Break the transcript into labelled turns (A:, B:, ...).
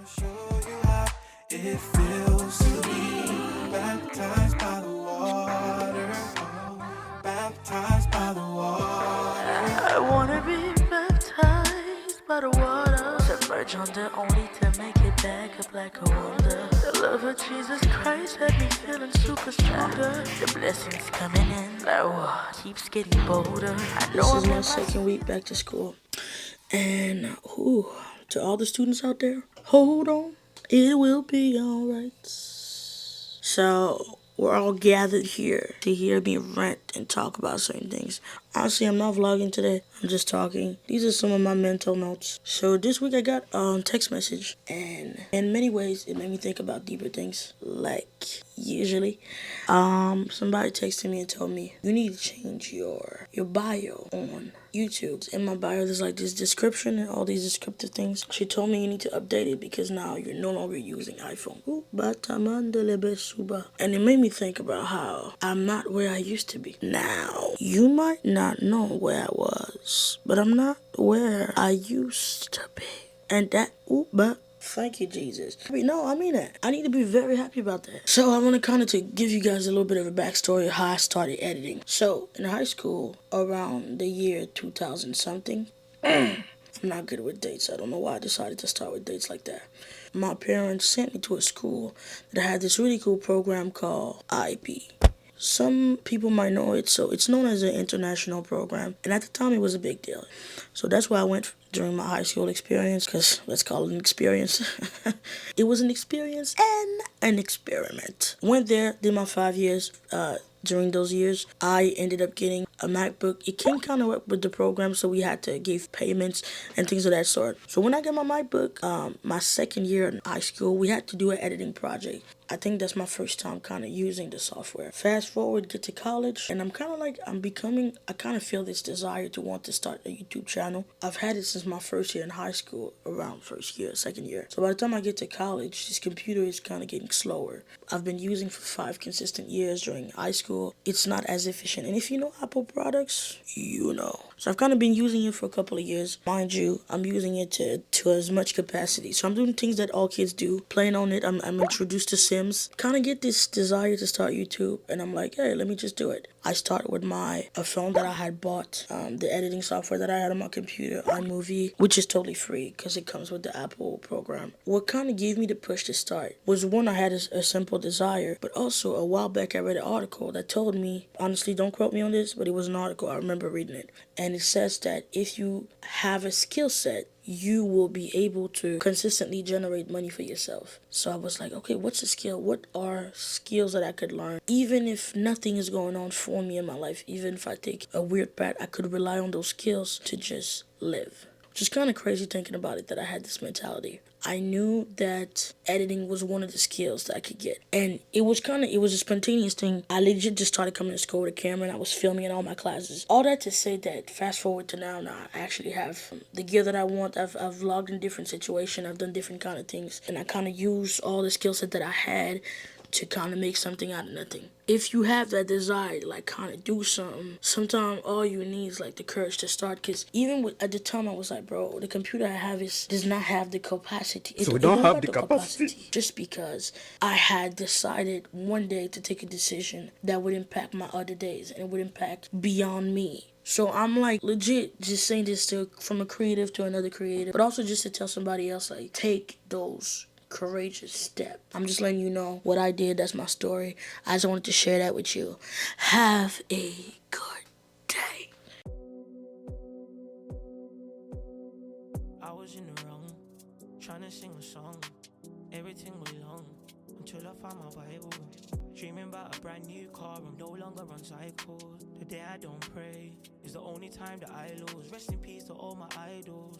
A: show you how it feels to be baptized by the water. Baptized by the water.
B: I wanna be baptized by the water. Submerge under only to make it back up like a wonder. The love of Jesus Christ had me feeling super stronger. The blessings coming in, like whoa, keeps getting bolder. This is my second week back to school. And to all the students out there, hold on, it will be alright. So we're all gathered here to hear me rant and talk about certain things. Honestly, I'm not vlogging today. I'm just talking. These are some of my mental notes. So this week I got a text message, and in many ways it made me think about deeper things. Like usually, somebody texted me and told me you need to change your bio on YouTube. In my bio, there's like this description and all these descriptive things. She told me you need to update it because now you're no longer using iPhone. And it made me think about how I'm not where I used to be. Now, you might not know where I was, but I'm not where I used to be. And that, thank you, Jesus. No, I mean that. I need to be very happy about that. So I want to give you guys a little bit of a backstory of how I started editing. So in high school, around the year 2000 something, I'm not good with dates. I don't know why I decided to start with dates like that. My parents sent me to a school that had this really cool program called IP. Some people might know it, so it's known as an international program. And at the time, it was a big deal. So that's why I went during my high school experience, because let's call it an experience. It was an experience and an experiment. Went there, did my 5 years. During those years, I ended up getting a MacBook. It came kind of up with the program, so we had to give payments and things of that sort. So when I got my MacBook, my second year in high school, we had to do an editing project. I think that's my first time kind of using the software. Fast forward, get to college, and I kind of feel this desire to want to start a YouTube channel. I've had it since my first year in high school, around second year. So by the time I get to college, this computer is kind of getting slower. I've been using for 5 consistent years during high school. It's not as efficient. And if you know Apple products, you know. So I've kind of been using it for a couple of years. Mind you, I'm using it to as much capacity. So I'm doing things that all kids do. Playing on it, I'm introduced to Sims. Kind of get this desire to start YouTube. And I'm like, hey, let me just do it. I started with a phone that I had bought. The editing software that I had on my computer, iMovie, which is totally free because it comes with the Apple program. What kind of gave me the push to start was, one, I had a simple desire. But also, a while back, I read an article that told me, honestly, don't quote me on this, but it was an article. I remember reading it. And it says that if you have a skill set, you will be able to consistently generate money for yourself. So I was like, okay, what's a skill? What are skills that I could learn? Even if nothing is going on for me in my life, even if I take a weird path, I could rely on those skills to just live. Which is kind of crazy thinking about it, that I had this mentality. I knew that editing was one of the skills that I could get. And it was a spontaneous thing. I legit just started coming to school with a camera, and I was filming in all my classes. All that to say that fast forward to now I actually have the gear that I want. I've vlogged in different situations. I've done different kind of things. And I kind of use all the skill set that I had to kind of make something out of nothing. If you have that desire to kind of do something, sometimes all you need is the courage to start. Because even at the time, I was like, bro, the computer I have does not have the capacity.
C: So we don't have the capacity.
B: Just because I had decided one day to take a decision that would impact my other days, and it would impact beyond me. So I'm legit just saying this from a creative to another creative, but also just to tell somebody else, take those courageous step. I'm just letting you know what I did. That's my story. I just wanted to share that with you. Have a good day.
D: I was in the wrong, trying to sing a song. Everything was long until I found my Bible. Dreaming about a brand new car, I'm no longer on cycle. The day I don't pray is the only time that I lose. Rest in peace to all my idols.